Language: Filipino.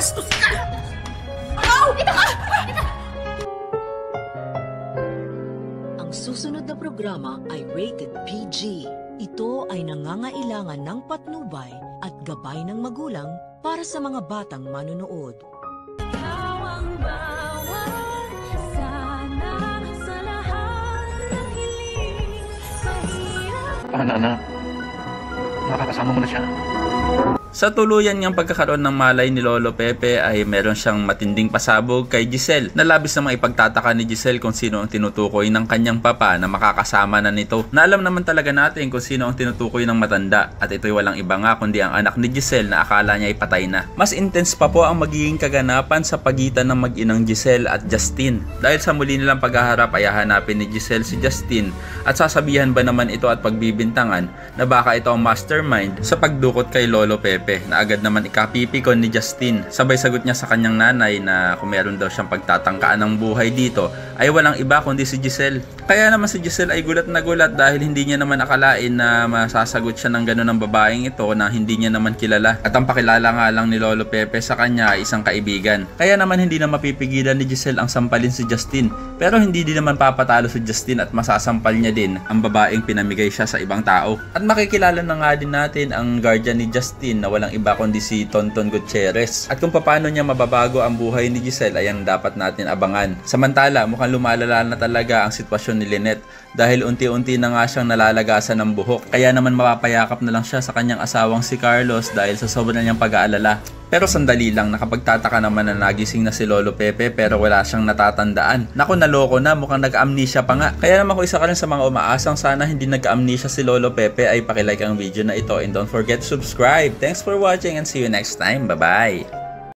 Bastos ka! Ow! Dito ka! Ang susunod na programa ay rated PG. Ito ay nangangailangan ng patnubay at gabay ng magulang para sa mga batang manonood. Anak, nakakasama mo na siya. Sa tuluyan niyang pagkakaroon ng malay ni Lolo Pepe ay meron siyang matinding pasabog kay Giselle na labis namang ipagtataka ni Giselle kung sino ang tinutukoy ng kanyang papa na makakasama na nito. Na alam naman talaga natin kung sino ang tinutukoy ng matanda at ito'y walang iba nga kundi ang anak ni Giselle na akala niya ay patay na. Mas intense pa po ang magiging kaganapan sa pagitan ng mag-inang Giselle at Justin. Dahil sa muli nilang paghaharap ay hahanapin ni Giselle si Justin at sasabihan ba naman ito at pagbibintangan na baka ito ang mastermind sa pagdukot kay Lolo Pepe na agad naman ikapipikon ni Justin. Sabay sagot niya sa kanyang nanay na kung meron daw siyang pagtatangkaan ng buhay dito ay walang iba kundi si Giselle. Kaya naman si Giselle ay gulat na gulat dahil hindi niya naman akalain na masasagot siya ng gano'n ng babaeng ito na hindi niya naman kilala. At ang pakilala nga lang ni Lolo Pepe sa kanya ay isang kaibigan. Kaya naman hindi na mapipigilan ni Giselle ang sampalin si Justin. Pero hindi din naman papatalo si Justin at masasampal niya din ang babaeng pinamigay siya sa ibang tao. At makikilala na nga din natin ang guardian ni Justin na walang iba kundi si Tonton Gutierrez. At kung paano niya mababago ang buhay ni Giselle ay ang dapat natin abangan. Samantala, mukhang lumalala na talaga ang sitwasyon ni Lynette dahil unti-unti na nga siyang nalalagasan ng buhok. Kaya naman mapapayakap na lang siya sa kanyang asawang si Carlos dahil sa sobrang niyang pag-aalala. Pero sandali lang, nakapagtataka naman na nagising na si Lolo Pepe pero wala siyang natatandaan. Naku, naloko na, mukhang nag-amnesia pa nga. Kaya naman kung isa ka rin sa mga umaasang sana hindi nag-amnesia si Lolo Pepe ay pakilike ang video na ito and don't forget to subscribe. Thanks for watching and see you next time. Bye-bye!